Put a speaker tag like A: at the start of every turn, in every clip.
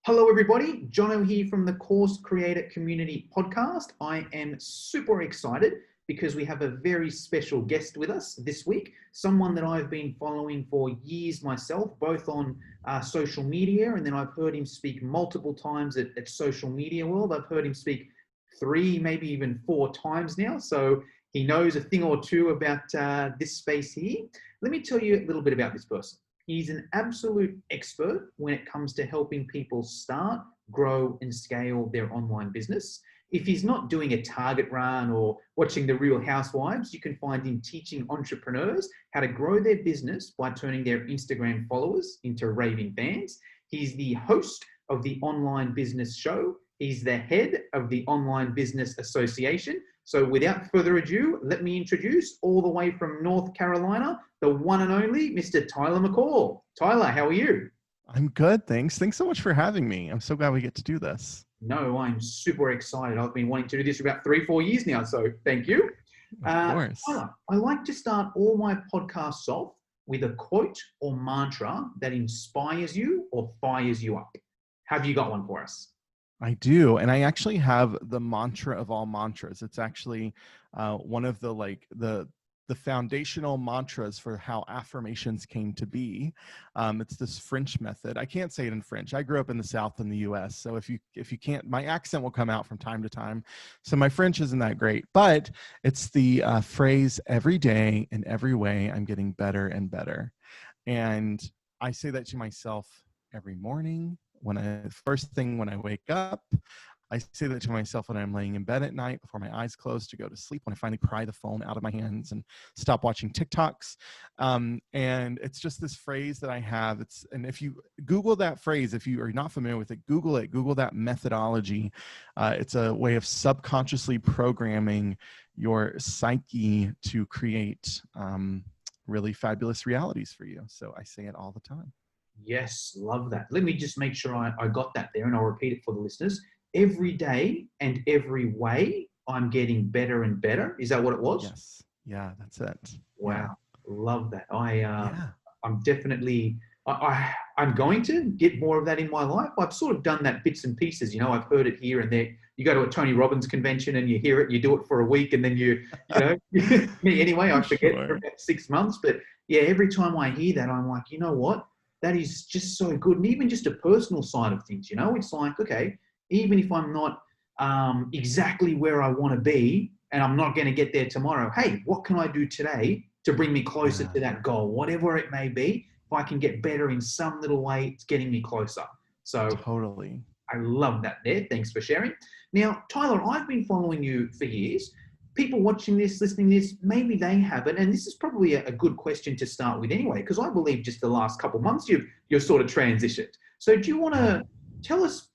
A: Hello, everybody. Jono here from the Course Creator Community Podcast. I am super excited because we have a very special guest with us this week, someone that I've been following for years myself, both on social media, and then I've heard him speak multiple times at Social Media World. I've heard him speak 3, maybe even 4 times now, so he knows a thing or two about this space here. Let me tell you a little bit about this person. He's an absolute expert when it comes to helping people start, grow, and scale their online business. If he's not doing a Target run or watching The Real Housewives, you can find him teaching entrepreneurs how to grow their business by turning their Instagram followers into raving fans. He's the host of the Online Business Show. He's the head of the Online Business Association. So without further ado, let me introduce, all the way from North Carolina, the one and only Mr. Tyler McCall. Tyler, how are you?
B: I'm good, thanks. Thanks so much for having me. I'm so glad we get to do this.
A: No, I'm super excited. I've been wanting to do this for about 3-4 years now, so thank you.
B: Of course.
A: Tyler, I like to start all my podcasts off with a quote or mantra that inspires you or fires you up. Have you got one for us?
B: I do. And I actually have the mantra of all mantras. It's actually one of the foundational mantras for how affirmations came to be. It's this French method. I can't say it in French. I grew up in the South in the US. So if you can't, my accent will come out from time to time. So my French isn't that great, but it's the phrase, every day in every way, I'm getting better and better. And I say that to myself every morning. First thing when I wake up. I say that to myself when I'm laying in bed at night before my eyes close to go to sleep, when I finally pry the phone out of my hands and stop watching TikToks. And it's just this phrase that I have. And if you Google that phrase, if you are not familiar with it, Google that methodology. It's a way of subconsciously programming your psyche to create really fabulous realities for you. So I say it all the time.
A: Yes, love that. Let me just make sure I got that there, and I'll repeat it for the listeners. Every day and every way, I'm getting better and better. Is that what it was?
B: Yes. Yeah, that's it.
A: Wow.
B: Yeah.
A: Love that. I'm definitely, I'm going to get more of that in my life. I've sort of done that bits and pieces. I've heard it here and there. You go to a Tony Robbins convention and you hear it, you do it for a week, and then me anyway, I forget for about 6 months. But yeah, every time I hear that, I'm like, you know what? That is just so good. And even just a personal side of things, it's like, okay, even if I'm not exactly where I want to be and I'm not going to get there tomorrow, hey, what can I do today to bring me closer to that goal? Whatever it may be, if I can get better in some little way, it's getting me closer. So
B: totally.
A: I love that there. Thanks for sharing. Now, Tyler, I've been following you for years. People watching this, listening to this, maybe they haven't. And this is probably a good question to start with anyway, because I believe just the last couple of months you've sort of transitioned. So do you want to tell us,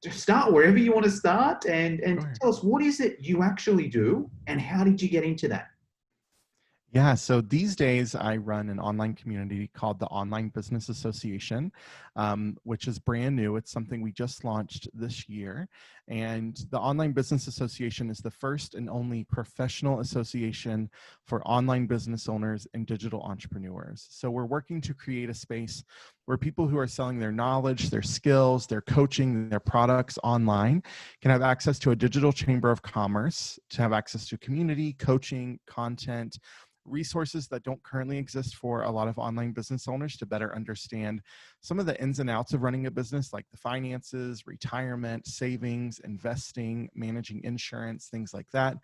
A: to start wherever you want to start, and tell us, what is it you actually do and how did you get into that?
B: Yeah, so these days I run an online community called the Online Business Association, which is brand new. It's something we just launched this year. And the Online Business Association is the first and only professional association for online business owners and digital entrepreneurs. So we're working to create a space where people who are selling their knowledge, their skills, their coaching, their products online can have access to a digital chamber of commerce, to have access to community, coaching, content, resources that don't currently exist for a lot of online business owners to better understand some of the ins and outs of running a business, like the finances, retirement, savings, investing, managing insurance, things like that,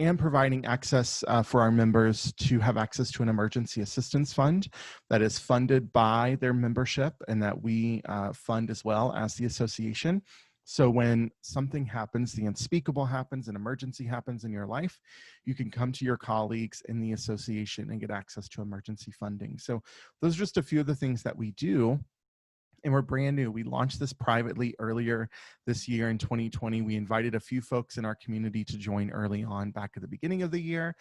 B: and providing access for our members to have access to an emergency assistance fund that is funded by their membership and that we fund as well as the association. So when something happens, the unspeakable happens, an emergency happens in your life, you can come to your colleagues in the association and get access to emergency funding. So those are just a few of the things that we do. And we're brand new. We launched this privately earlier this year in 2020. We invited a few folks in our community to join early on back at the beginning of the year.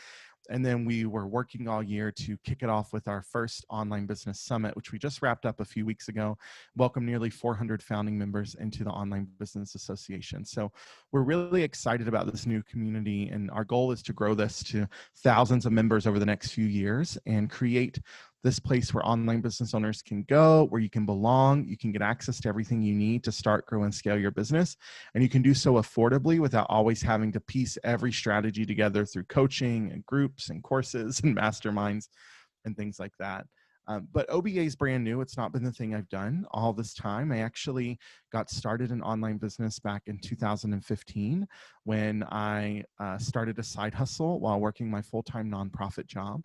B: And then we were working all year to kick it off with our first online business summit, which we just wrapped up a few weeks ago, welcomed nearly 400 founding members into the Online Business Association. So we're really excited about this new community, and our goal is to grow this to thousands of members over the next few years and create this place where online business owners can go, where you can belong, you can get access to everything you need to start, grow, and scale your business. And you can do so affordably without always having to piece every strategy together through coaching and groups and courses and masterminds and things like that. But OBA is brand new. It's not been the thing I've done all this time. I actually got started in online business back in 2015 when I started a side hustle while working my full-time nonprofit job.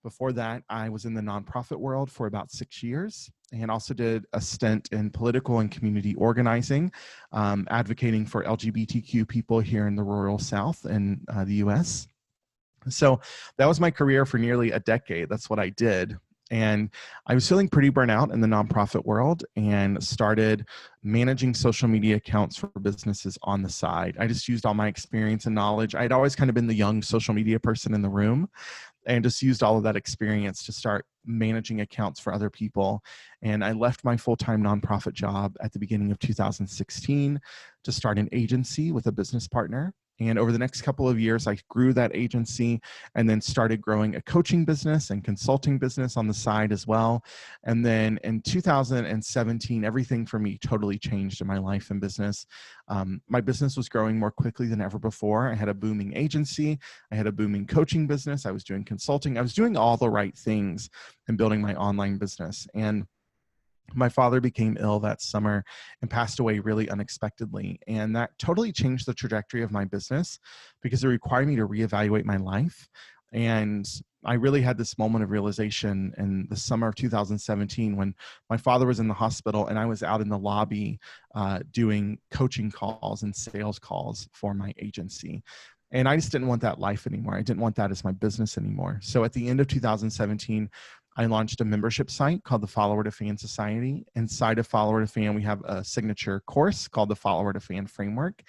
B: Before that, I was in the nonprofit world for about 6 years and also did a stint in political and community organizing, advocating for LGBTQ people here in the rural South in the US. So that was my career for nearly a decade. That's what I did. And I was feeling pretty burnt out in the nonprofit world and started managing social media accounts for businesses on the side. I just used all my experience and knowledge. I'd always kind of been the young social media person in the room and just used all of that experience to start managing accounts for other people. And I left my full-time nonprofit job at the beginning of 2016 to start an agency with a business partner. And over the next couple of years, I grew that agency and then started growing a coaching business and consulting business on the side as well. And then in 2017, everything for me totally changed in my life and business. My business was growing more quickly than ever before. I had a booming agency. I had a booming coaching business. I was doing consulting. I was doing all the right things and building my online business. And my father became ill that summer and passed away really unexpectedly. And that totally changed the trajectory of my business because it required me to reevaluate my life. And I really had this moment of realization in the summer of 2017 when my father was in the hospital and I was out in the lobby doing coaching calls and sales calls for my agency. And I just didn't want that life anymore. I didn't want that as my business anymore. So at the end of 2017, I launched a membership site called the Follower to Fan Society. Inside of Follower to Fan, we have a signature course called the Follower to Fan Framework.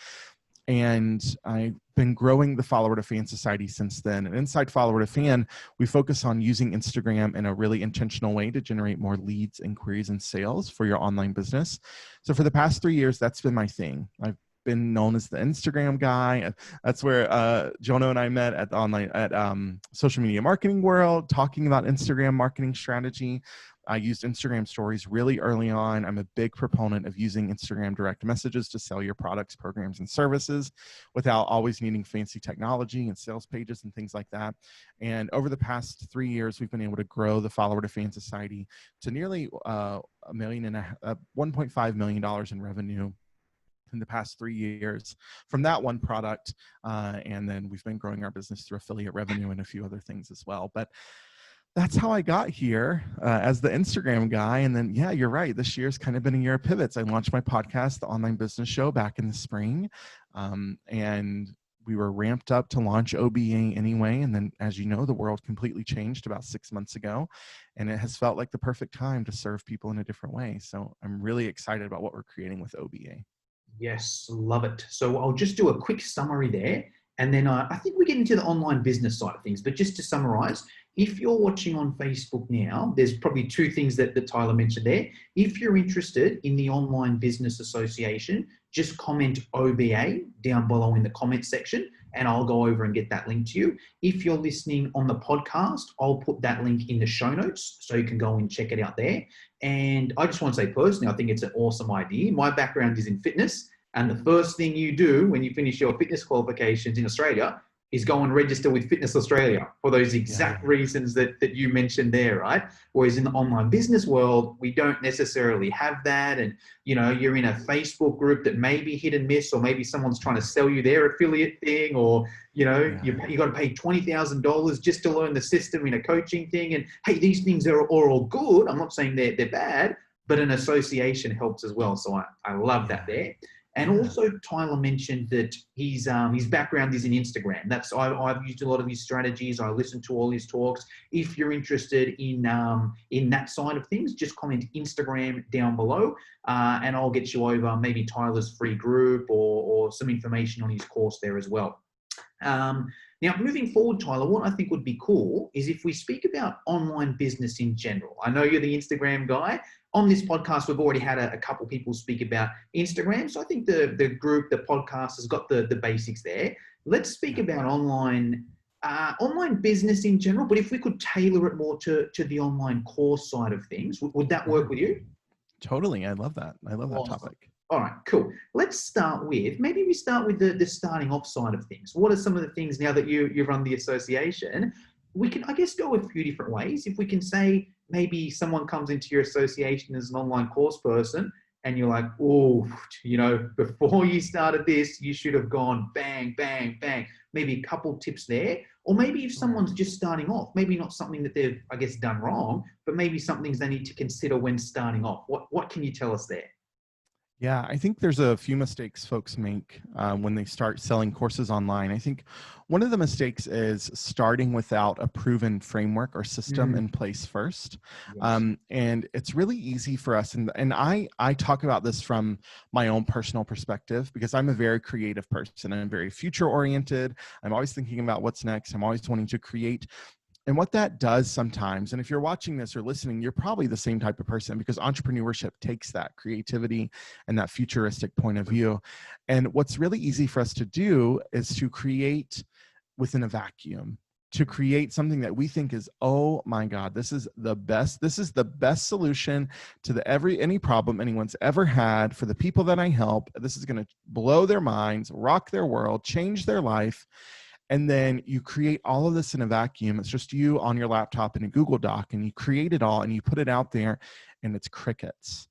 B: And I've been growing the Follower to Fan Society since then. And inside Follower to Fan, we focus on using Instagram in a really intentional way to generate more leads, inquiries, and sales for your online business. So for the past 3 years, that's been my thing. I've been known as the Instagram guy. That's where Jono and I met at the online social media marketing world, talking about Instagram marketing strategy. I used Instagram stories really early on. I'm a big proponent of using Instagram direct messages to sell your products, programs, and services without always needing fancy technology and sales pages and things like that. And over the past 3 years, we've been able to grow the Follower to Fan Society to nearly $1.5 million in revenue in the past 3 years from that one product. And then we've been growing our business through affiliate revenue and a few other things as well. But that's how I got here as the Instagram guy. And then, yeah, you're right. This year's kind of been a year of pivots. I launched my podcast, The Online Business Show, back in the spring. And we were ramped up to launch OBA anyway. And then, as you know, the world completely changed about 6 months ago. And it has felt like the perfect time to serve people in a different way. So I'm really excited about what we're creating with OBA.
A: Yes, love it. So I'll just do a quick summary there. And then I think we get into the online business side of things. But just to summarize, if you're watching on Facebook now, there's probably two things that Tyler mentioned there. If you're interested in the Online Business Association, just comment OBA down below in the comment section, and I'll go over and get that link to you. If you're listening on the podcast, I'll put that link in the show notes so you can go and check it out there. And I just want to say personally, I think it's an awesome idea. My background is in fitness. And the first thing you do when you finish your fitness qualifications in Australia is go and register with Fitness Australia for those exact reasons that you mentioned there, right? Whereas in the online business world, we don't necessarily have that. And, you know, you're in a Facebook group that may be hit and miss, or maybe someone's trying to sell you their affiliate thing, or, you know, you got to pay $20,000 just to learn the system in a coaching thing. And hey, these things are all good. I'm not saying they're bad, but an association helps as well. So I love that there. And also, Tyler mentioned that his background is in Instagram. I've used a lot of his strategies. I listened to all his talks. If you're interested in that side of things, just comment Instagram down below, and I'll get you over maybe Tyler's free group or some information on his course there as well. Now, moving forward, Tyler, what I think would be cool is if we speak about online business in general. I know you're the Instagram guy. On this podcast, we've already had a couple people speak about Instagram. So I think the group, the podcast has got the basics there. Let's speak about online online business in general, but if we could tailor it more to the online course side of things, would that work with you?
B: Totally. I love that. I love that
A: Awesome.
B: topic.
A: All right, cool. Let's start with, maybe we start with the starting off side of things. What are some of the things now that you run the association? We can, I guess, go a few different ways. If we can say maybe someone comes into your association as an online course person and you're like, oh, before you started this, you should have gone bang, bang, bang. Maybe a couple tips there. Or maybe if someone's just starting off, maybe not something that they've, I guess, done wrong, but maybe some things they need to consider when starting off. What can you tell us there?
B: Yeah, I think there's a few mistakes folks make when they start selling courses online. I think one of the mistakes is starting without a proven framework or system in place first.
A: Yes.
B: And it's really easy for us. And I talk about this from my own personal perspective because I'm a very creative person. I'm very future oriented. I'm always thinking about what's next. I'm always wanting to create. And what that does sometimes, and if you're watching this or listening, you're probably the same type of person because entrepreneurship takes that creativity and that futuristic point of view. And what's really easy for us to do is to create within a vacuum, to create something that we think is, oh my God, this is the best solution to any problem anyone's ever had for the people that I help. This is going to blow their minds, rock their world, change their life. And then you create all of this in a vacuum. It's just you on your laptop in a Google Doc, and you create it all and you put it out there, and it's crickets.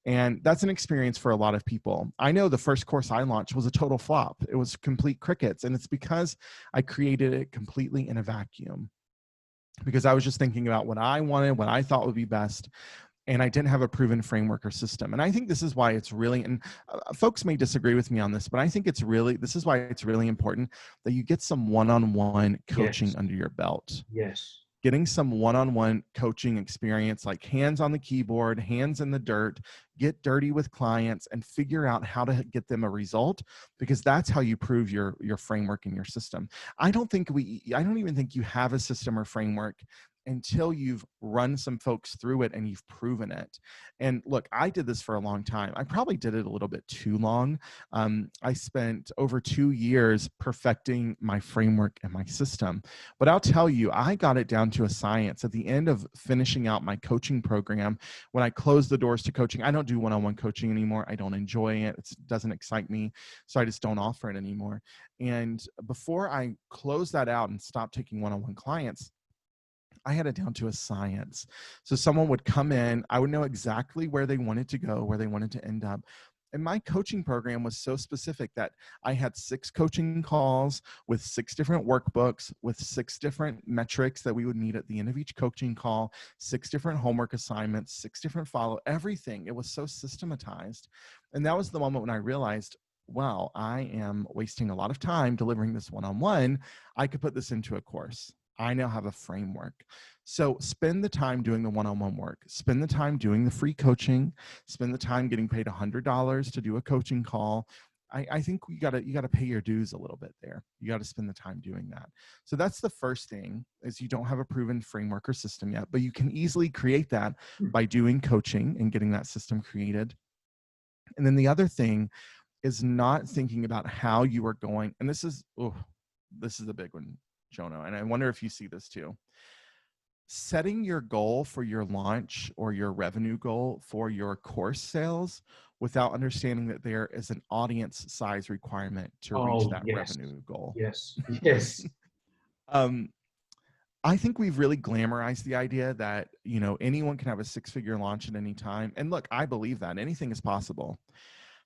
B: And that's an experience for a lot of people. I know the first course I launched was a total flop. It was complete crickets. And it's because I created it completely in a vacuum, because I was just thinking about what I wanted, what I thought would be best. And I didn't have a proven framework or system. And I think this is why it's really, and folks may disagree with me on this, but I think this is why it's really important that you get some one-on-one coaching
A: Yes.
B: under your belt.
A: Yes.
B: Getting some one-on-one coaching experience, like hands on the keyboard, hands in the dirt, get dirty with clients and figure out how to get them a result, because that's how you prove your framework and your system. I don't even think you have a system or framework until you've run some folks through it and you've proven it. And look, I did this for a long time. I probably did it a little bit too long. I spent over 2 years perfecting my framework and my system. But I'll tell you, I got it down to a science. At the end of finishing out my coaching program, when I closed the doors to coaching, I don't do one-on-one coaching anymore. I don't enjoy it. It doesn't excite me. So I just don't offer it anymore. And before I closed that out and stopped taking one-on-one clients, I had it down to a science. So someone would come in, I would know exactly where they wanted to go, where they wanted to end up. And my coaching program was so specific that I had 6 coaching calls with 6 different workbooks, with 6 different metrics that we would meet at the end of each coaching call, 6 different homework assignments, 6 different everything. It was so systematized. And that was the moment when I realized, wow, I am wasting a lot of time delivering this one-on-one. I could put this into a course. I now have a framework. So spend the time doing the one-on-one work, spend the time doing the free coaching, spend the time getting paid $100 to do a coaching call. I think you gotta pay your dues a little bit there. You gotta spend the time doing that. So that's the first thing, is you don't have a proven framework or system yet, but you can easily create that by doing coaching and getting that system created. And then the other thing is not thinking about how you are going, and this is a big one, Jonah, and I wonder if you see this too. Setting your goal for your launch or your revenue goal for your course sales without understanding that there is an audience size requirement to reach that revenue goal.
A: Yes. Yes.
B: I think we've really glamorized the idea that, anyone can have a 6-figure launch at any time. And look, I believe that anything is possible.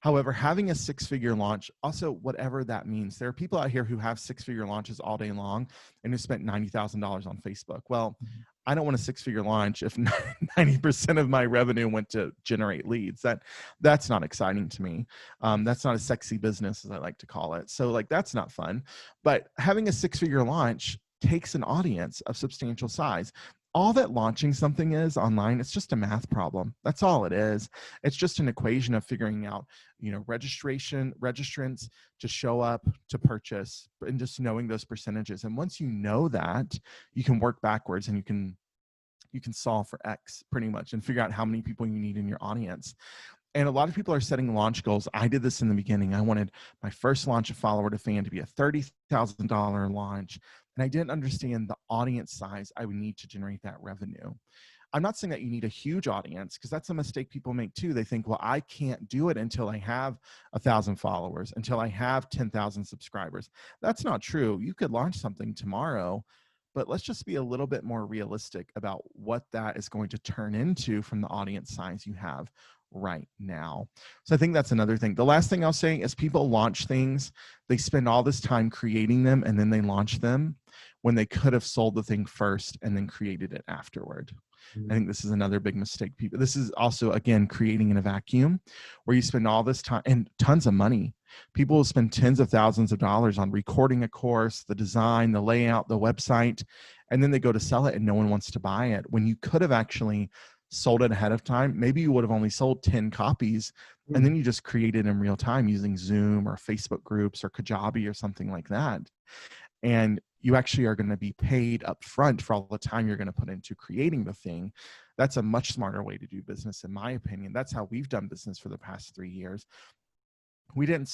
B: However, having a 6-figure launch, also whatever that means, there are people out here who have 6-figure launches all day long and who spent $90,000 on Facebook. Well, I don't want a 6-figure launch if 90% of my revenue went to generate leads. That's not exciting to me. That's not a sexy business, as I like to call it. So that's not fun. But having a 6-figure launch takes an audience of substantial size. All that launching something is online, it's just a math problem. That's all it is. It's just an equation of figuring out, registrants to show up, to purchase, and just knowing those percentages. And once you know that, you can work backwards and you can solve for X pretty much and figure out how many people you need in your audience. And a lot of people are setting launch goals. I did this in the beginning. I wanted my first launch of Follower to Fan to be a $30,000 launch. and I didn't understand the audience size I would need to generate that revenue. I'm not saying that you need a huge audience, because that's a mistake people make too. They think, well, I can't do it until I have 1,000 followers, until I have 10,000 subscribers. That's not true. You could launch something tomorrow, but let's just be a little bit more realistic about what that is going to turn into from the audience size you have right now. So I think that's another thing. The last thing I'll say is people launch things, they spend all this time creating them, and then they launch them when they could have sold the thing first and then created it afterward. I think this is another big mistake. People, this is also, again, creating in a vacuum where you spend all this time and tons of money. People will spend tens of thousands of dollars on recording a course, the design, the layout, the website, and then they go to sell it and no one wants to buy it. When you could have actually sold it ahead of time, maybe you would have only sold 10 copies, and then you just created in real time using Zoom or Facebook groups or Kajabi or something like that. And you actually are going to be paid up front for all the time you're going to put into creating the thing. That's a much smarter way to do business, in my opinion. That's how we've done business for the past 3 years. We didn't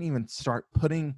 B: even start putting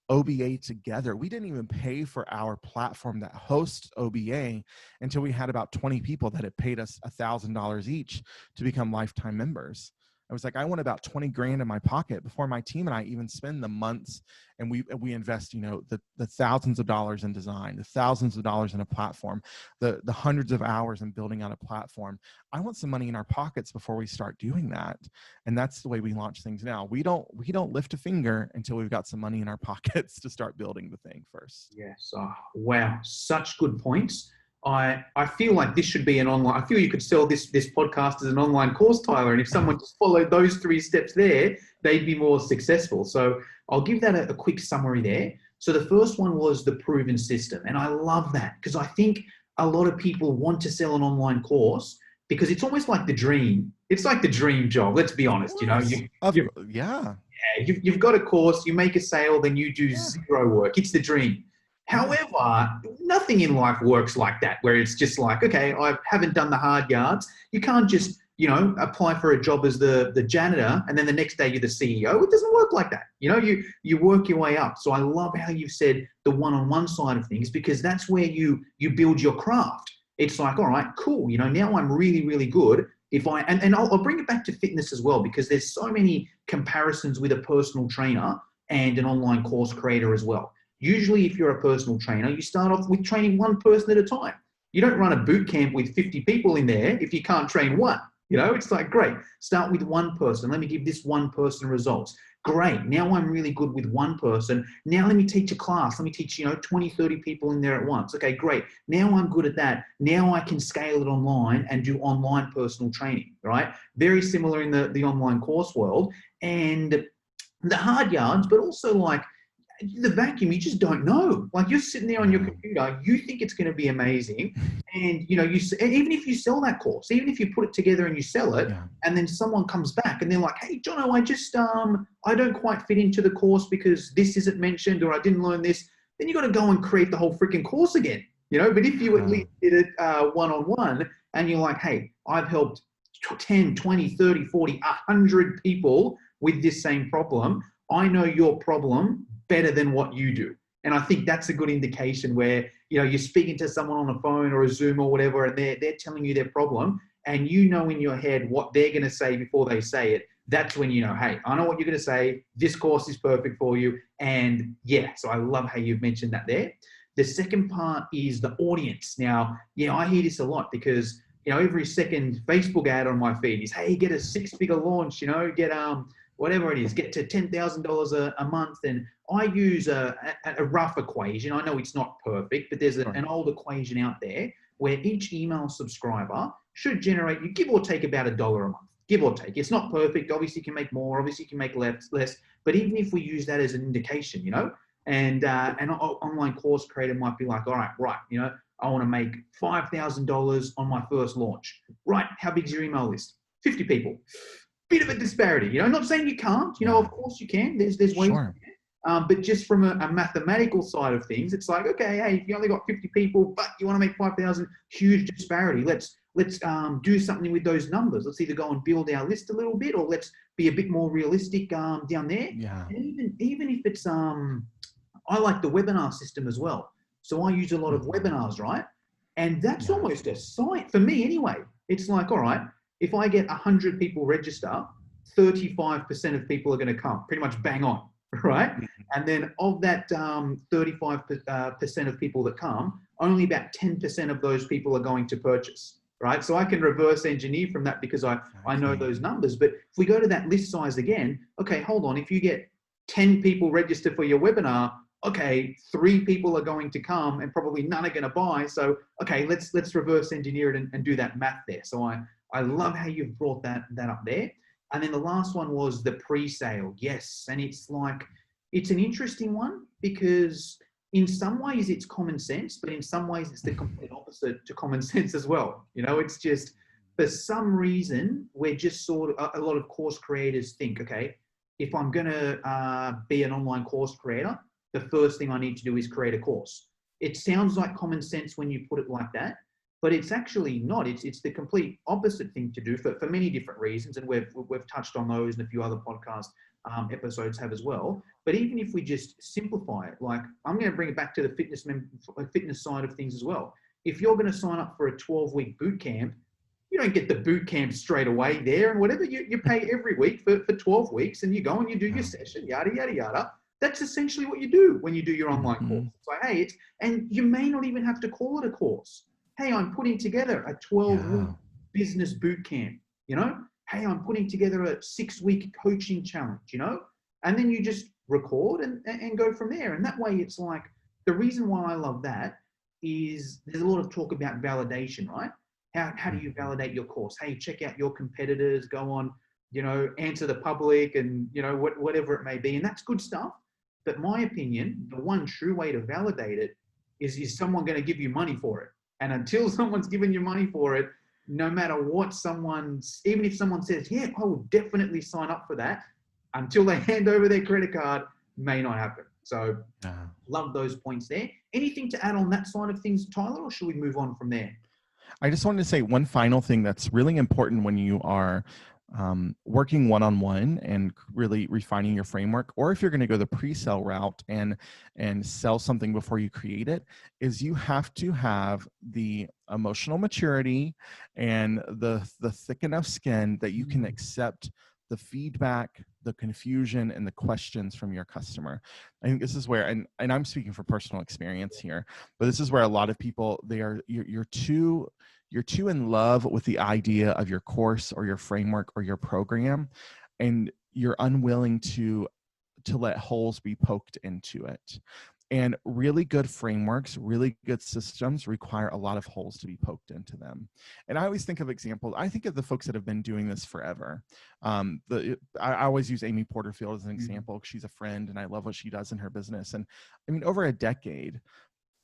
B: OBA together. We didn't even pay for our platform that hosts OBA until we had about 20 people that had paid us $1,000 each to become lifetime members. I was like, I want about 20 grand in my pocket before my team and I even spend the months, and we invest, the thousands of dollars in design, the thousands of dollars in a platform, the hundreds of hours in building out a platform. I want some money in our pockets before we start doing that. And that's the way we launch things now. We don't lift a finger until we've got some money in our pockets to start building the thing first.
A: Yes. Oh, wow. Such good points. I feel like this should be an online, I feel you could sell this podcast as an online course, Tyler. And if someone just followed those 3 steps there, they'd be more successful. So I'll give that a quick summary there. So the first one was the proven system. And I love that because I think a lot of people want to sell an online course because it's almost like the dream. It's like the dream job. Let's be honest. You've got a course, you make a sale, then you do zero work. It's the dream. However, nothing in life works like that, where it's just like, okay, I haven't done the hard yards. You can't just, apply for a job as the janitor and then the next day you're the CEO. It doesn't work like that. You work your way up. So I love how you've said the one-on-one side of things, because that's where you build your craft. It's like, all right, cool. Now I'm really, really good. And I'll bring it back to fitness as well, because there's so many comparisons with a personal trainer and an online course creator as well. Usually, if you're a personal trainer, you start off with training one person at a time. You don't run a boot camp with 50 people in there if you can't train one. It's like, great, start with one person. Let me give this one person results. Great, now I'm really good with one person. Now let me teach a class. Let me teach, 20, 30 people in there at once. Okay, great. Now I'm good at that. Now I can scale it online and do online personal training, right? Very similar in the online course world. And the hard yards, but also like, the vacuum, you just don't know. Like, you're sitting there on your computer, you think it's going to be amazing. And, and even if you sell that course, even if you put it together and you sell it, and then someone comes back and they're like, hey, Jono, I don't quite fit into the course because this isn't mentioned, or I didn't learn this. Then you got to go and create the whole freaking course again, but if you at least did it one-on-one and you're like, hey, I've helped 10, 20, 30, 40, 100 people with this same problem. I know your problem better than what you do. And I think that's a good indication where, you're speaking to someone on a phone or a Zoom or whatever, and they're telling you their problem, and in your head what they're going to say before they say it. That's when hey, I know what you're going to say. This course is perfect for you. And so I love how you've mentioned that there. The second part is the audience. Now, I hear this a lot because, every second Facebook ad on my feed is, hey, get a 6-figure launch, get whatever it is, get to $10,000 a month. And I use a rough equation. I know it's not perfect, but there's an old equation out there where each email subscriber should generate, you give or take, about $1 a month, give or take. It's not perfect. Obviously, you can make more. Obviously, you can make less. But even if we use that as an indication, and an online course creator might be like, all right, I want to make $5,000 on my first launch. Right, how big is your email list? 50 people. Bit of a disparity, not saying you can't, of course you can, there's ways, but just from a mathematical side of things, it's like, okay, hey, if you only got 50 people, but you want to make 5,000, huge disparity. Let's do something with those numbers. Let's either go and build our list a little bit, or let's be a bit more realistic down there. And even if it's, I like the webinar system as well. So I use a lot of
B: Mhm.
A: webinars, right? And that's
B: Yeah.
A: almost a site for me anyway. It's like, all right, if I get 100 people register, 35% of people are going to come, pretty much bang on, right?
B: Mhm.
A: And then of that 35% of people that come, only about 10% of those people are going to purchase, right? So I can reverse engineer from that because I know
B: Exactly.
A: those numbers. But if we go to that list size again, okay, hold on. If you get 10 people register for your webinar, okay, 3 people are going to come and probably none are going to buy. So, okay, let's reverse engineer it and do that math there. So I love how you've brought that up there. And then the last one was the pre-sale. Yes. And it's like, it's an interesting one because in some ways it's common sense, but in some ways it's the complete opposite to common sense as well. You know, it's just for some reason we're just sort of a lot of course creators think, okay, if I'm going to be an online course creator, the first thing I need to do is create a course. It sounds like common sense when you put it like that, but it's actually not. It's the complete opposite thing to do for many different reasons, and we've touched on those, and a few other podcast episodes have as well. But even if we just simplify it, like I'm going to bring it back to the fitness side of things as well. If you're going to sign up for a 12-week boot camp, you don't get the boot camp straight away there and whatever. You pay every week for 12 weeks and you go and you do your
B: Yeah.
A: session, yada, yada, yada. That's essentially what you do when you do your online course.
B: Mhm.
A: It's like, hey, and you may not even have to call it a course. Hey, I'm putting together a 12-week
B: Yeah.
A: business boot camp, you know? Hey, I'm putting together a 6-week coaching challenge, you know? And then you just record and go from there. And that way it's like, the reason why I love that is there's a lot of talk about validation, right? How do you
B: Mhm.
A: validate your course? Hey, check out your competitors, go on, you know, answer the public and, you know, whatever it may be. And that's good stuff. But my opinion, the one true way to validate it is someone going to give you money for it? And until someone's given you money for it, no matter what even if someone says, yeah, I will definitely sign up for that, until they hand over their credit card, may not happen. So
B: Yeah.
A: love those points there. Anything to add on that side of things, Tyler, or should we move on from there?
B: I just wanted to say one final thing that's really important when you are working one-on-one and really refining your framework, or if you're going to go the pre-sale route and sell something before you create it, is you have to have the emotional maturity and the thick enough skin that you can accept the feedback, the confusion, and the questions from your customer. I think this is where, and I'm speaking from personal experience here, but this is where a lot of people, you're too in love with the idea of your course or your framework or your program, and you're unwilling to let holes be poked into it. And really good frameworks, really good systems require a lot of holes to be poked into them. And I always think of examples. I think of the folks that have been doing this forever. I always use Amy Porterfield as an example. She's a friend and I love what she does in her business. And I mean, over a decade,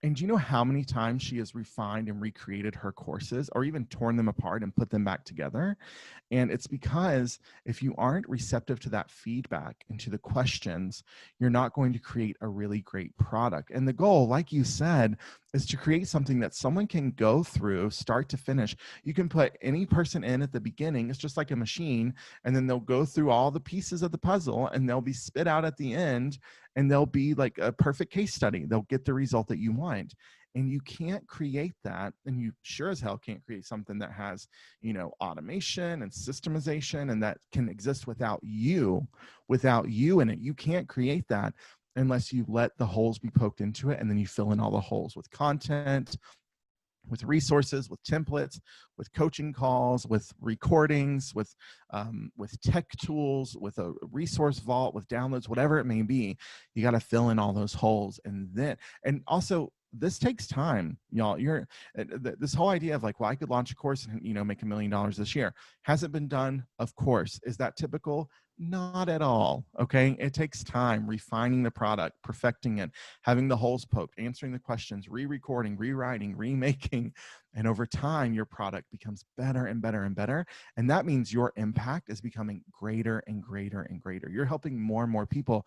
B: and do you know how many times she has refined and recreated her courses or even torn them apart and put them back together? And it's because if you aren't receptive to that feedback and to the questions, you're not going to create a really great product. And the goal, like you said, is to create something that someone can go through start to finish. You can put any person in at the beginning. It's just like a machine. And then they'll go through all the pieces of the puzzle and they'll be spit out at the end, and they'll be like a perfect case study. They'll get the result that you want. And you can't create that. And you sure as hell can't create something that has, automation and systemization and that can exist without you in it. You can't create that unless you let the holes be poked into it, and then you fill in all the holes with content, with resources, with templates, with coaching calls, with recordings, with tech tools, with a resource vault, with downloads, whatever it may be. You got to fill in all those holes, and also this takes time, y'all. This whole idea of like, well, I could launch a course and make $1 million this year hasn't been done. Of course, is that typical? Not at all. Okay, it takes time refining the product, perfecting it, having the holes poked, answering the questions, re-recording, rewriting, remaking. And over time, your product becomes better and better and better. And that means your impact is becoming greater and greater and greater. You're helping more and more people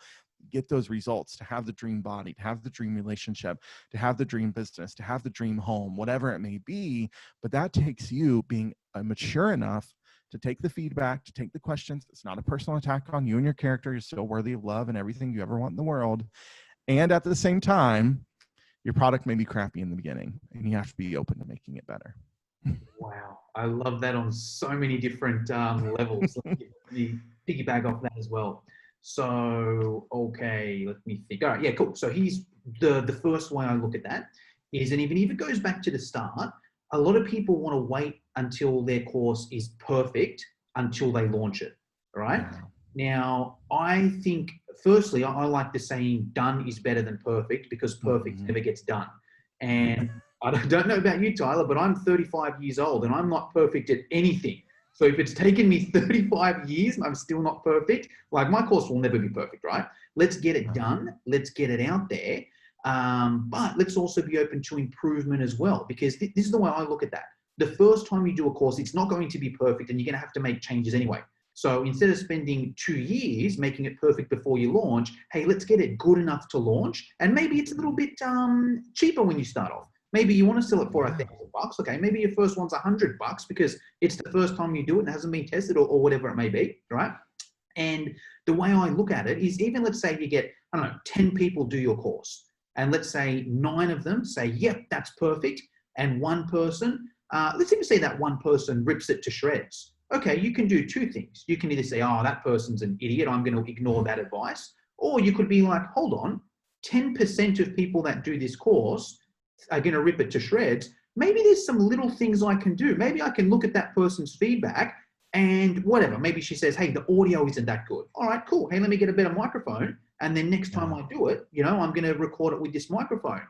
B: get those results, to have the dream body, to have the dream relationship, to have the dream business, to have the dream home, whatever it may be. But that takes you being mature enough to take the feedback, to take the questions. It's not a personal attack on you and your character. You're still worthy of love and everything you ever want in the world. And at the same time, Your product may be crappy in the beginning, and you have to be open to making it better.
A: Wow, I love that on so many different levels. Let me piggyback off that as well. So, okay, let me think. All right, yeah, cool. So he's the first way I look at that is, and even if it goes back to the start, a lot of people want to wait until their course is perfect until they launch it. All right.
B: Yeah.
A: Now, I think firstly, I like the saying "done is better than perfect" because perfect
B: Mm-hmm.
A: never gets done. And I don't know about you, Tyler, but I'm 35 years old and I'm not perfect at anything. So if it's taken me 35 years and I'm still not perfect, like my course will never be perfect, right? Let's get it done. Let's get it out there. But let's also be open to improvement as well, because this is the way I look at that. The first time you do a course, it's not going to be perfect and you're going to have to make changes anyway. So instead of spending 2 years making it perfect before you launch, hey, let's get it good enough to launch. And maybe it's a little bit cheaper when you start off. Maybe you want to sell it for $1,000. Okay, maybe your first one's $100 because it's the first time you do it and it hasn't been tested, or whatever it may be, right? And the way I look at it is, even let's say you get, I don't know, 10 people do your course. And let's say 9 of them say, yep, that's perfect. And one person, let's even say that one person rips it to shreds. Okay, you can do 2 things. You can either say, oh, that person's an idiot, I'm going to ignore that advice. Or you could be like, hold on, 10% of people that do this course are going to rip it to shreds. Maybe there's some little things I can do. Maybe I can look at that person's feedback and whatever. Maybe she says, hey, the audio isn't that good. All right, cool. Hey, let me get a better microphone. And then next time I do it, I'm going to record it with this microphone,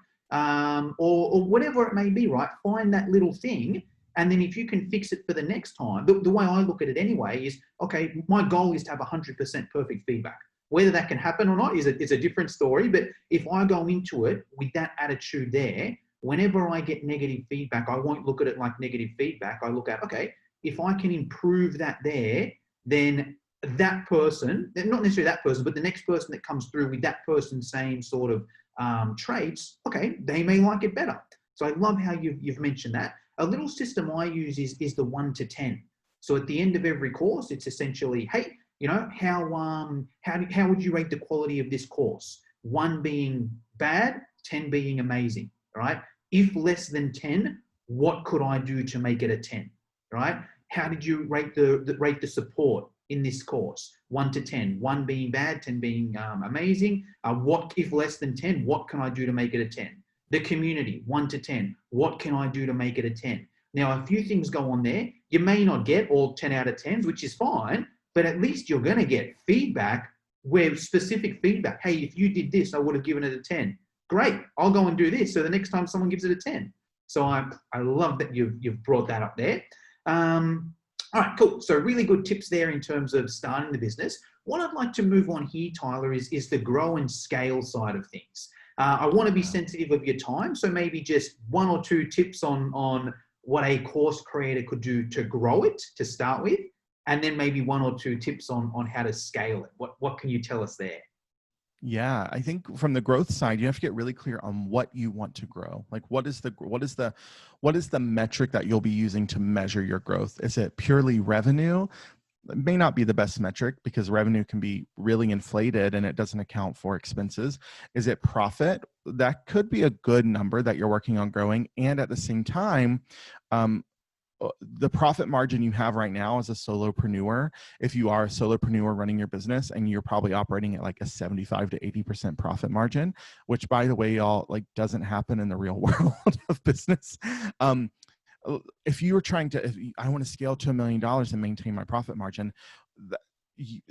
A: or whatever it may be, right? Find that little thing. And then if you can fix it for the next time, the way I look at it anyway is, okay, my goal is to have 100% perfect feedback. Whether that can happen or not is a different story. But if I go into it with that attitude there, whenever I get negative feedback, I won't look at it like negative feedback. I look at, okay, if I can improve that there, then that person, not necessarily that person, but the next person that comes through with that person's same sort of traits, okay, they may like it better. So I love how you've mentioned that. A little system I use is the 1 to 10. So at the end of every course, it's essentially, hey, how would you rate the quality of this course? 1 being bad, 10 being amazing, right? If less than 10, what could I do to make it a 10, right? How did you rate the support in this course? 1 to 10, 1 being bad, 10 being amazing. What if less than 10? What can I do to make it a 10? The community, 1 to 10. What can I do to make it a 10? Now, a few things go on there. You may not get all 10 out of 10s, which is fine, but at least you're going to get feedback, where specific feedback. Hey, if you did this, I would have given it a 10. Great, I'll go and do this. So the next time someone gives it a 10. So I love that you've brought that up there. All right, cool. So really good tips there in terms of starting the business. What I'd like to move on here, Tyler, is the grow and scale side of things. I want to be sensitive of your time. So maybe just 1 or 2 tips on what a course creator could do to grow it to start with. And then maybe 1 or 2 tips on how to scale it. What can you tell us there?
B: Yeah, I think from the growth side, you have to get really clear on what you want to grow. Like, what is the metric that you'll be using to measure your growth? Is it purely revenue? It may not be the best metric because revenue can be really inflated and it doesn't account for expenses. Is it profit? That could be a good number that you're working on growing. And at the same time, the profit margin you have right now as a solopreneur, if you are a solopreneur running your business, and you're probably operating at like a 75 to 80% profit margin, which, by the way, y'all, like, doesn't happen in the real world of business. If you were trying to, I want to scale to $1 million and maintain my profit margin,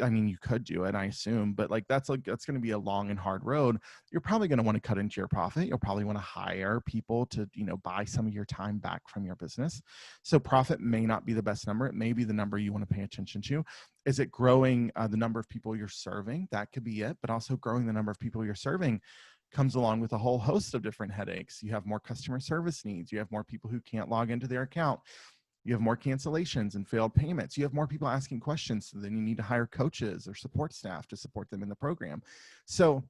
B: I mean, you could do it, I assume, but like that's going to be a long and hard road. You're probably going to want to cut into your profit. You'll probably want to hire people to, buy some of your time back from your business. So profit may not be the best number. It may be the number you want to pay attention to. Is it growing the number of people you're serving? That could be it, but also growing the number of people you're serving comes along with a whole host of different headaches. You have more customer service needs. You have more people who can't log into their account. You have more cancellations and failed payments. You have more people asking questions. So then you need to hire coaches or support staff to support them in the program. So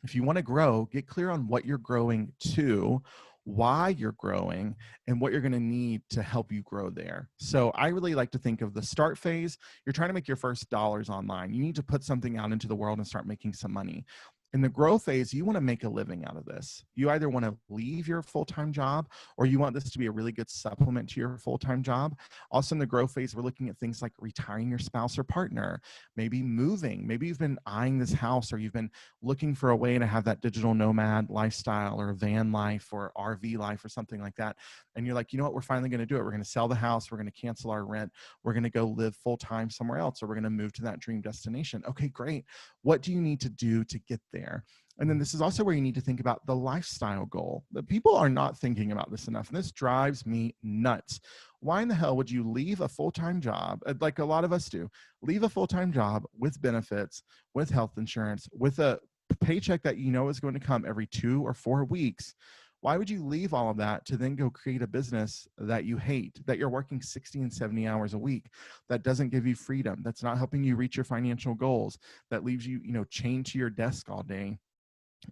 B: if you want to grow, get clear on what you're growing to, why you're growing, and what you're going to need to help you grow there. So I really like to think of the start phase. You're trying to make your first dollars online. You need to put something out into the world and start making some money. In the growth phase, you want to make a living out of this. You either want to leave your full-time job or you want this to be a really good supplement to your full-time job. Also in the growth phase, we're looking at things like retiring your spouse or partner, maybe moving. Maybe you've been eyeing this house or you've been looking for a way to have that digital nomad lifestyle or van life or RV life or something like that. And you're like, you know what, we're finally going to do it. We're going to sell the house. We're going to cancel our rent. We're going to go live full-time somewhere else, or we're going to move to that dream destination. Okay, great. What do you need to do to get there? And then this is also where you need to think about the lifestyle goal. The people are not thinking about this enough, and this drives me nuts. Why in the hell would you leave a full-time job, like a lot of us do, leave a full-time job with benefits, with health insurance, with a paycheck that you know is going to come every 2 or 4 weeks? Why would you leave all of that to then go create a business that you hate, that you're working 60 and 70 hours a week, that doesn't give you freedom, that's not helping you reach your financial goals, that leaves you, chained to your desk all day,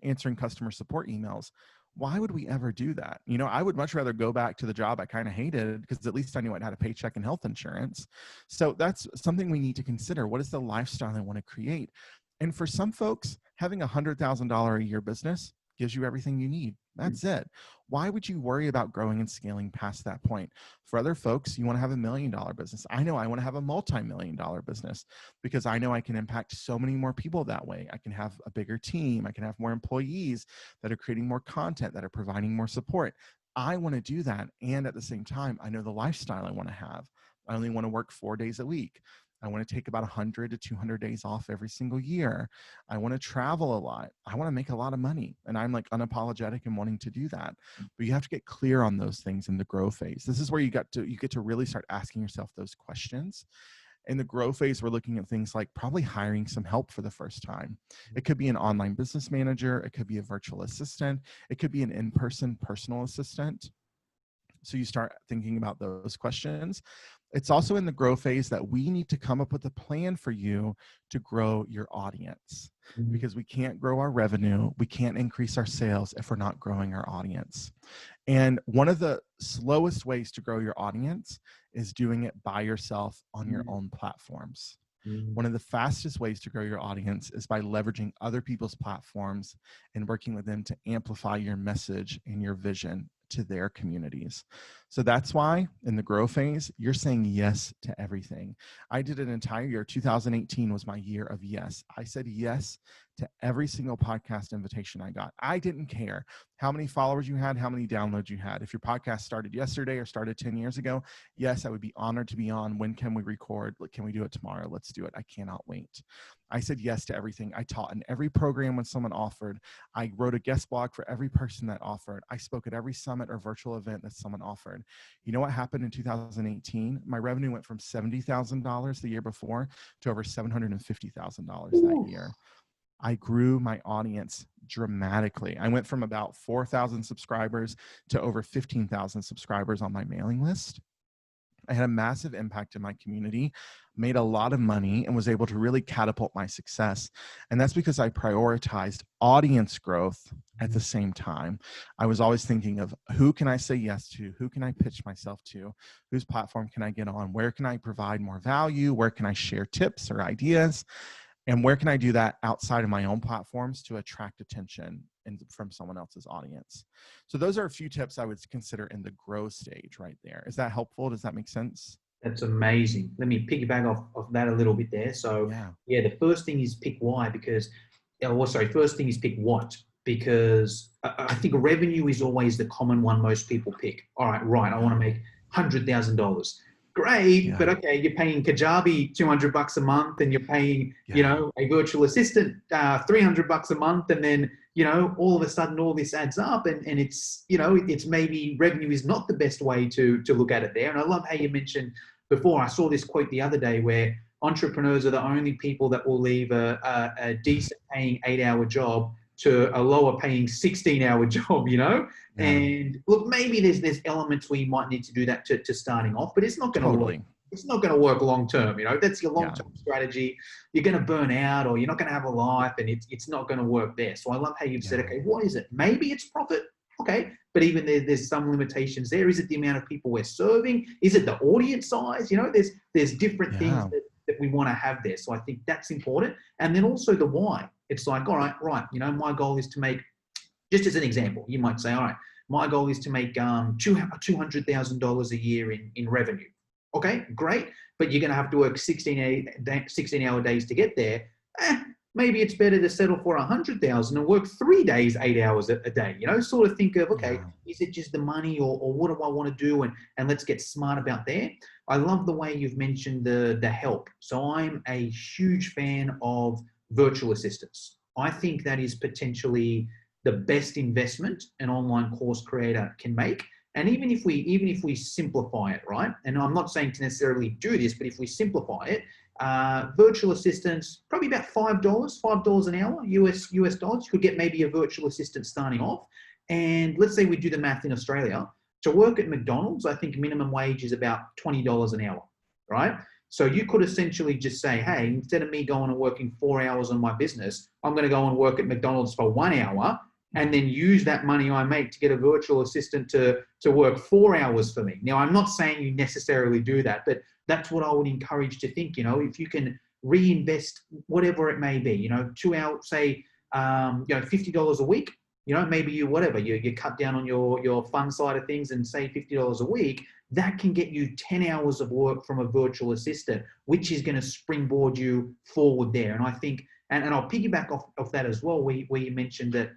B: answering customer support emails? Why would we ever do that? I would much rather go back to the job I kind of hated, because at least I knew I had a paycheck and health insurance. So that's something we need to consider. What is the lifestyle I want to create? And for some folks, having $100,000 a year business gives you everything you need. That's it. Why would you worry about growing and scaling past that point? For other folks, you want to have $1 million business. I know I want to have a multi-million-dollar business because I know I can impact so many more people that way. I can have a bigger team. I can have more employees that are creating more content, that are providing more support. I want to do that. And at the same time, I know the lifestyle I want to have. I only want to work 4 days a week. I want to take about 100 to 200 days off every single year. I want to travel a lot. I want to make a lot of money. And I'm like unapologetic in wanting to do that. But you have to get clear on those things in the grow phase. This is where you get to really start asking yourself those questions. In the grow phase, we're looking at things like probably hiring some help for the first time. It could be an online business manager. It could be a virtual assistant. It could be an in-person personal assistant. So you start thinking about those questions. It's also in the grow phase that we need to come up with a plan for you to grow your audience, because we can't grow our revenue. We can't increase our sales if we're not growing our audience. And one of the slowest ways to grow your audience is doing it by yourself on your own platforms. One of the fastest ways to grow your audience is by leveraging other people's platforms and working with them to amplify your message and your vision to their communities. So that's why in the grow phase, you're saying yes to everything. I did an entire year. 2018 was my year of yes. I said yes to every single podcast invitation I got. I didn't care how many followers you had, how many downloads you had. If your podcast started yesterday or started 10 years ago, yes, I would be honored to be on. When can we record? Can we do it tomorrow? Let's do it. I cannot wait. I said yes to everything. I taught in every program when someone offered. I wrote a guest blog for every person that offered. I spoke at every summit or virtual event that someone offered. You know what happened in 2018? My revenue went from $70,000 the year before to over $750,000 that year. I grew my audience dramatically. I went from about 4,000 subscribers to over 15,000 subscribers on my mailing list. I had a massive impact in my community, made a lot of money, and was able to really catapult my success. And that's because I prioritized audience growth at the same time. I was always thinking of who can I say yes to? Who can I pitch myself to? Whose platform can I get on? Where can I provide more value? Where can I share tips or ideas? And where can I do that outside of my own platforms to attract attention from someone else's audience? So those are a few tips I would consider in the grow stage right there. Is that helpful? Does that make sense?
A: That's amazing. Let me piggyback off that a little bit there. So yeah, the first thing is pick why, because, first thing is pick what, because I think revenue is always the common one most people pick. All right, I want to make $100,000. Great, but okay, you're paying Kajabi $200 a month, and you're paying, a virtual assistant $300 a month, and then all of a sudden all this adds up, and it's it's maybe revenue is not the best way to look at it there. And I love how you mentioned before. I saw this quote the other day where entrepreneurs are the only people that will leave a decent paying 8-hour job to a lower paying 16-hour job, And look, maybe there's elements where you might need to do that to starting off, but it's not going to work. It's not going to work long term. That's your long term strategy. You're going to burn out, or you're not going to have a life, and it's not going to work there. So I love how you've said, okay, what is it? Maybe it's profit. Okay, but even there's some limitations there. Is it the amount of people we're serving? Is it the audience size? There's different things that we want to have there. So I think that's important. And then also the why. It's like, all right, my goal is to make, just as an example, you might say, all right, my goal is to make $200,000 a year in revenue. Okay, great. But you're going to have to work 16-hour days to get there. Maybe it's better to settle for 100,000 and work 3 days, 8 hours a day. Sort of think of, okay, is it just the money, or what do I want to do? And let's get smart about there. I love the way you've mentioned the help. So I'm a huge fan of virtual assistants. I think that is potentially the best investment an online course creator can make. And even if we simplify it, right? And I'm not saying to necessarily do this, but if we simplify it, virtual assistants, probably about $5 an hour, US dollars. You could get maybe a virtual assistant starting off. And let's say we do the math in Australia. To work at McDonald's, I think minimum wage is about $20 an hour, right? So you could essentially just say, hey, instead of me going and working 4 hours on my business, I'm going to go and work at McDonald's for 1 hour, and then use that money I make to get a virtual assistant to work 4 hours for me. Now, I'm not saying you necessarily do that, but that's what I would encourage to think. If you can reinvest whatever it may be, 2 hours, say, $50 a week, maybe you cut down on your fun side of things and say $50 a week. That can get you 10 hours of work from a virtual assistant, which is going to springboard you forward there. And I think, and I'll piggyback off that as well, where you mentioned that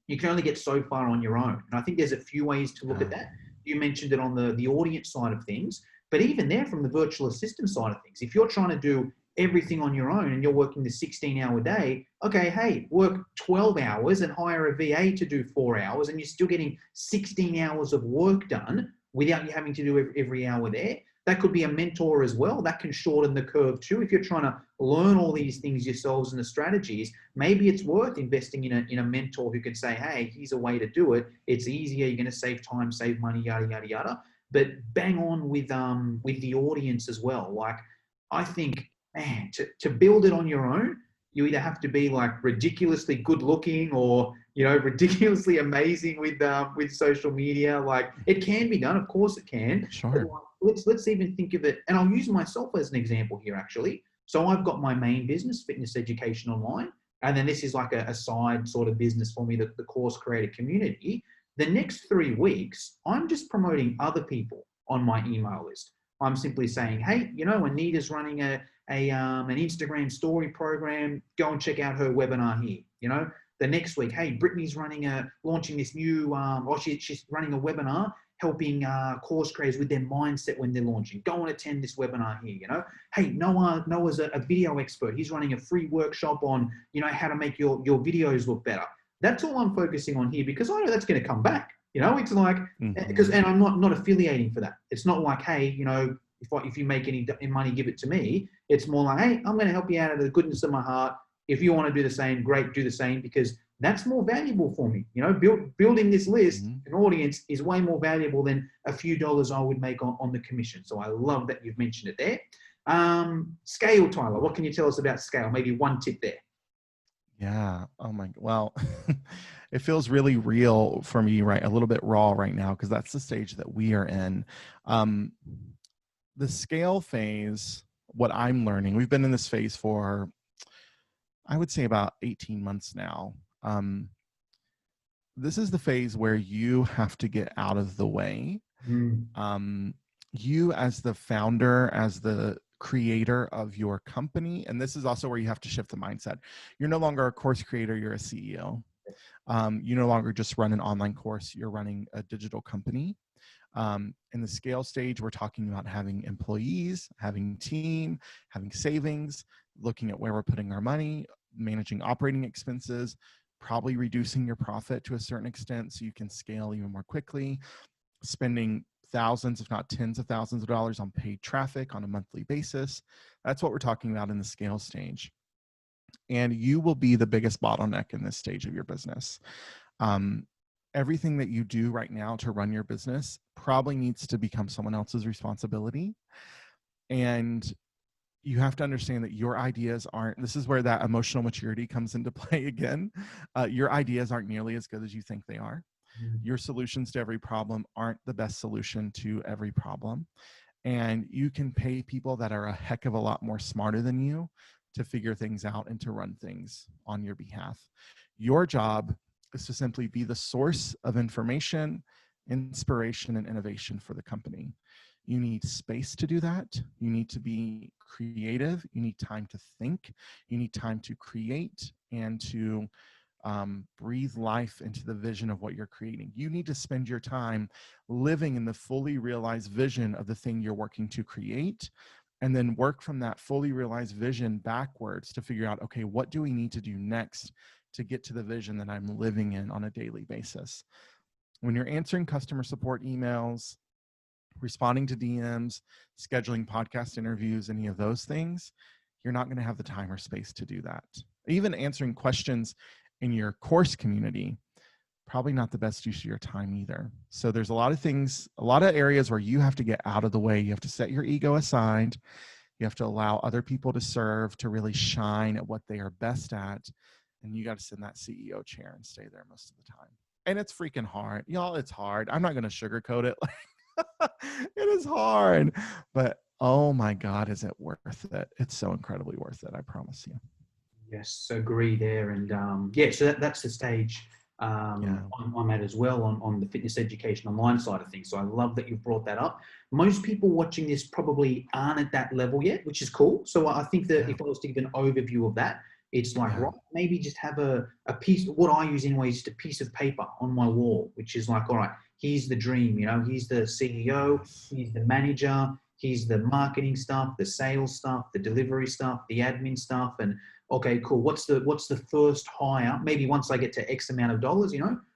A: you can only get so far on your own. And I think there's a few ways to look at that. You mentioned it on the audience side of things, but even there from the virtual assistant side of things, if you're trying to do everything on your own and you're working the 16-hour day, okay, hey, work 12 hours and hire a VA to do 4 hours, and you're still getting 16 hours of work done without you having to do every hour there. That could be a mentor as well. That can shorten the curve too. If you're trying to learn all these things yourselves and the strategies, maybe it's worth investing in a mentor who can say, hey, here's a way to do it. It's easier. You're going to save time, save money, yada, yada, yada. But bang on with the audience as well. Like, I think, man, to build it on your own, you either have to be like ridiculously good looking or, ridiculously amazing with social media. Like, it can be done. Of course it can.
B: Sure.
A: Let's even think of it. And I'll use myself as an example here, actually. So I've got my main business, Fitness Education Online. And then this is like a side sort of business for me, the course creator community. The next 3 weeks, I'm just promoting other people on my email list. I'm simply saying, hey, Anita's running an Instagram story program. Go and check out her webinar here. The next week, hey, Brittany's launching this new, she's running a webinar helping course creators with their mindset when they're launching. Go and attend this webinar here. Hey, Noah's a video expert. He's running a free workshop on, how to make your videos look better. That's all I'm focusing on here because I know that's going to come back. It's like, and I'm not affiliating for that. It's not like, hey, if you make any money, give it to me. It's more like, hey, I'm going to help you out of the goodness of my heart. If you want to do the same, great, do the same, because that's more valuable for me. Building this list, an audience, is way more valuable than a few dollars I would make on the commission. So I love that you've mentioned it there. Scale, Tyler, what can you tell us about scale? Maybe one tip there.
B: Yeah. Oh my, well, it feels really real for me, right? A little bit raw right now, because that's the stage that we are in. The scale phase, what I'm learning, we've been in this phase for, I would say, about 18 months now. This is the phase where you have to get out of the way. You as the founder, as the creator of your company, and this is also where you have to shift the mindset. You're no longer a course creator, you're a CEO. You no longer just run an online course, you're running a digital company. In the scale stage, we're talking about having employees, having team, having savings, looking at where we're putting our money, managing operating expenses, probably reducing your profit to a certain extent so you can scale even more quickly, spending thousands, if not tens of thousands of dollars on paid traffic on a monthly basis. That's what we're talking about in the scale stage. And you will be the biggest bottleneck in this stage of your business. Everything that you do right now to run your business probably needs to become someone else's responsibility. And you have to understand that your ideas aren't, this is where that emotional maturity comes into play again. Your ideas aren't nearly as good as you think they are. Your solutions to every problem aren't the best solution to every problem. And you can pay people that are a heck of a lot more smarter than you to figure things out and to run things on your behalf. Your job is to simply be the source of information, inspiration, and innovation for the company. You need space to do that. You need to be creative. You need time to think. You need time to create and to breathe life into the vision of what you're creating. You need to spend your time living in the fully realized vision of the thing you're working to create, and then work from that fully realized vision backwards to figure out, okay, what do we need to do next to get to the vision that I'm living in on a daily basis? When you're answering customer support emails, responding to DMs, scheduling podcast interviews, any of those things, you're not going to have the time or space to do that. Even answering questions in your course community, probably not the best use of your time either. So there's a lot of things, a lot of areas where you have to get out of the way. You have to set your ego aside. You have to allow other people to serve, to really shine at what they are best at. And you got to sit in that CEO chair and stay there most of the time. And it's freaking hard. Y'all, it's hard. I'm not going to sugarcoat it. It is hard, but oh my God, is it worth it? It's so incredibly worth it. I promise you.
A: Yes, agree there. And so that's the stage
B: Yeah.
A: I'm at as well on the fitness education online side of things. So I love that you've brought that up. Most people watching this probably aren't at that level yet, which is cool. So I think that if I was to give an overview of that, it's like, right, maybe just have a piece, what I use anyway is just a piece of paper on my wall, which is like, all right, here's the dream, he's the CEO, he's the manager, he's the marketing stuff, the sales stuff, the delivery stuff, the admin stuff, and okay, cool. What's the first hire? Maybe once I get to X amount of dollars,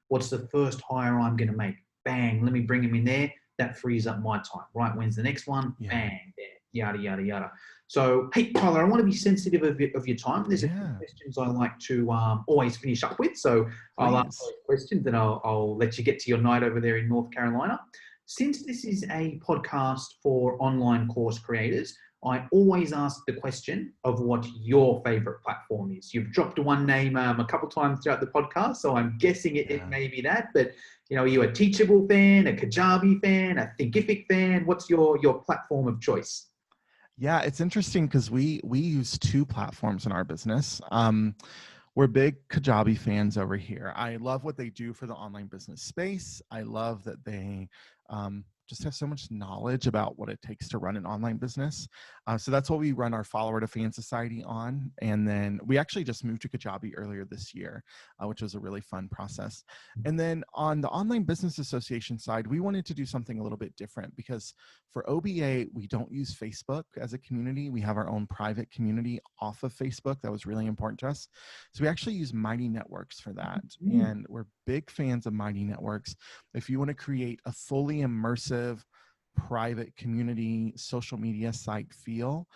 A: what's the first hire I'm going to make? Bang, let me bring him in there. That frees up my time, right? When's the next one? Bang, there, yada, yada, yada. So, hey, Tyler, I want to be sensitive of your time. There's a few questions I like to always finish up with. So I'll ask those questions and I'll let you get to your night over there in North Carolina. Since this is a podcast for online course creators, I always ask the question of what your favorite platform is. You've dropped one name a couple times throughout the podcast, so I'm guessing it may be that. But are you a Teachable fan, a Kajabi fan, a Thinkific fan? What's your platform of choice?
B: Yeah, it's interesting because we use two platforms in our business. We're big Kajabi fans over here. I love what they do for the online business space. I love that they just have so much knowledge about what it takes to run an online business. So that's what we run our Follower to Fan Society on. And then we actually just moved to Kajabi earlier this year, which was a really fun process. And then on the Online Business Association side, we wanted to do something a little bit different because for OBA, we don't use Facebook as a community. We have our own private community off of Facebook. That was really important to us. So we actually use Mighty Networks for that. And we're big fans of Mighty Networks. If you want to create a fully immersive private community social media site feel,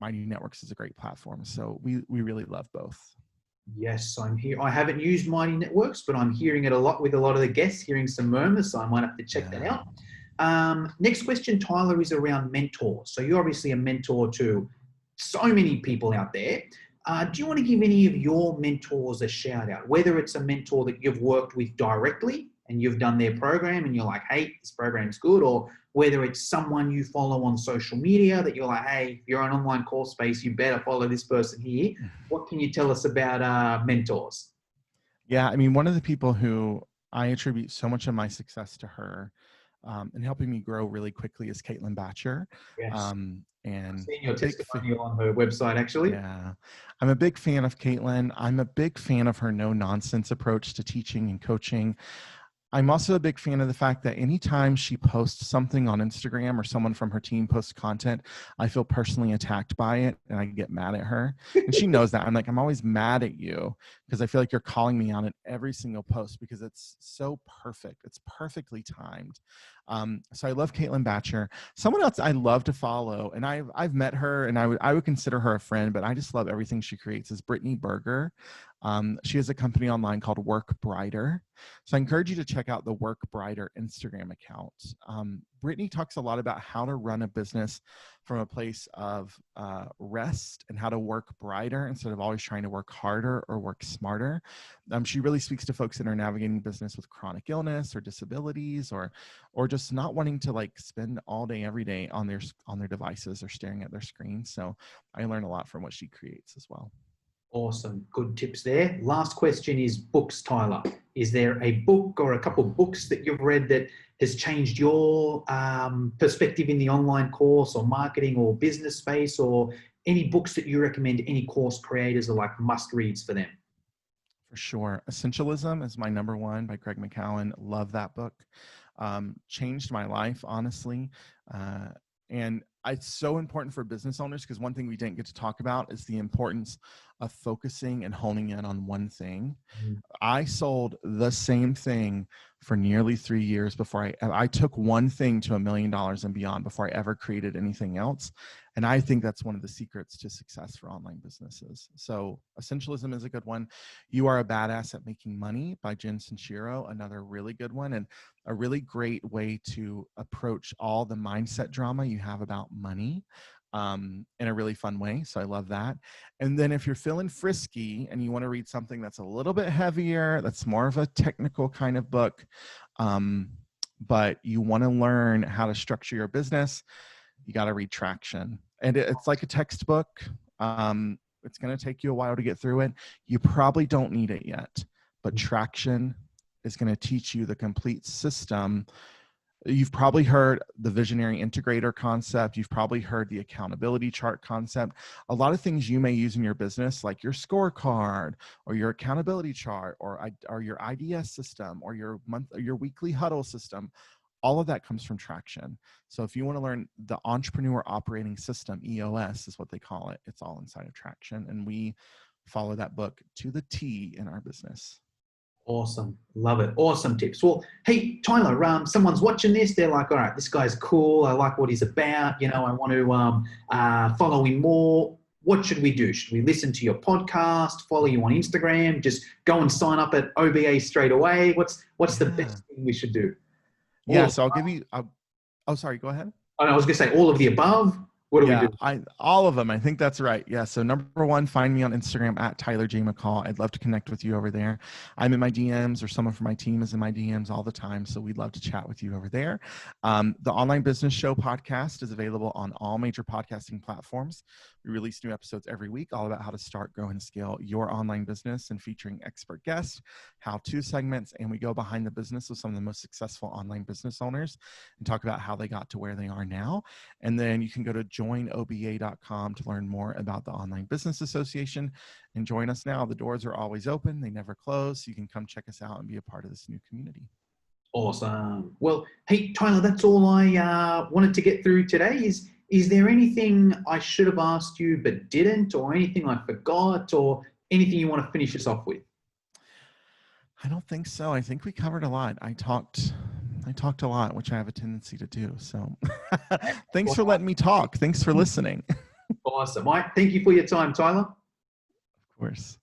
B: Mighty Networks is a great platform. So we really love both.
A: Yes, I'm here. I haven't used Mighty Networks, but I'm hearing it a lot with a lot of the guests, hearing some murmurs, so I might have to check that out. Next question, Tyler, is around mentors. So you're obviously a mentor to so many people out there. Do you want to give any of your mentors a shout out, whether it's a mentor that you've worked with directly and you've done their program and you're like, hey, this program's good, or whether it's someone you follow on social media that you're like, hey, if you're an online course space, you better follow this person here. What can you tell us about mentors?
B: Yeah, I mean, one of the people who I attribute so much of my success to her and helping me grow really quickly is Caitlin Batcher.
A: Yes.
B: And
A: I've seen your testimonial on her website, actually.
B: Yeah, I'm a big fan of Caitlin. I'm a big fan of her no-nonsense approach to teaching and coaching. I'm also a big fan of the fact that anytime she posts something on Instagram or someone from her team posts content, I feel personally attacked by it and I get mad at her. And she knows that. I'm like, I'm always mad at you because I feel like you're calling me on it every single post because it's so perfect. It's perfectly timed. So I love Caitlin Batcher. Someone else I love to follow, and I've met her and I would consider her a friend, but I just love everything she creates, is Brittany Berger. She has a company online called Work Brighter. So I encourage you to check out the Work Brighter Instagram account. Brittany talks a lot about how to run a business from a place of rest and how to work brighter instead of always trying to work harder or work smarter. She really speaks to folks that are navigating business with chronic illness or disabilities, or just not wanting to like spend all day every day on their devices or staring at their screens. So I learn a lot from what she creates as well.
A: Awesome. Good tips there. Last question is books, Tyler. Is there a book or a couple of books that you've read that has changed your perspective in the online course or marketing or business space, or any books that you recommend any course creators are like must reads for them?
B: For sure. Essentialism is my number one by J McCall. Love that book. Changed my life, honestly. And it's so important for business owners because one thing we didn't get to talk about is the importance of focusing and honing in on one thing. I sold the same thing for nearly 3 years before I took one thing to $1 million and beyond before I ever created anything else. And I think that's one of the secrets to success for online businesses. So Essentialism is a good one. You Are a Badass at Making Money by Jen Sincero, another really good one, and a really great way to approach all the mindset drama you have about money in a really fun way. So I love that. And then if you're feeling frisky and you want to read something that's a little bit heavier, that's more of a technical kind of book, but you want to learn how to structure your business, you got to read Traction. And it's like a textbook. It's going to take you a while to get through it. You probably don't need it yet, but Traction is going to teach you the complete system. You've probably heard the visionary integrator concept. You've probably heard the accountability chart concept. A lot of things you may use in your business, like your scorecard or your accountability chart or your IDS system or your weekly huddle system. All of that comes from Traction. So if you want to learn the entrepreneur operating system, EOS is what they call it. It's all inside of Traction. And we follow that book to the T in our business.
A: Awesome. Love it. Awesome tips. Well, hey, Tyler, someone's watching this. They're like, all right, this guy's cool. I like what he's about. You know, I want to follow him more. What should we do? Should we listen to your podcast, follow you on Instagram, just go and sign up at OBA straight away? What's the best thing we should do?
B: So I'll give you, sorry, go ahead.
A: I was going to say all of the above. What do we do?
B: All of them. I think that's right. Yeah. So number one, find me on Instagram at Tyler J McCall. I'd love to connect with you over there. I'm in my DMs, or someone from my team is in my DMs all the time. So we'd love to chat with you over there. The Online Business Show podcast is available on all major podcasting platforms. We release new episodes every week, all about how to start, grow, and scale your online business, and featuring expert guests, how-to segments, and we go behind the business with some of the most successful online business owners and talk about how they got to where they are now. And then you can go to joinoba.com to learn more about the Online Business Association and join us now. The doors are always open. They never close. So you can come check us out and be a part of this new community.
A: Awesome. Well, hey, Tyler, that's all I wanted to get through today. Is there anything I should have asked you but didn't, or anything I forgot, or anything you want to finish us off with?
B: I don't think so. I think we covered a lot. I talked a lot, which I have a tendency to do. So thanks for letting me talk. Thanks for listening.
A: Awesome. Thank you for your time, Tyler.
B: Of course.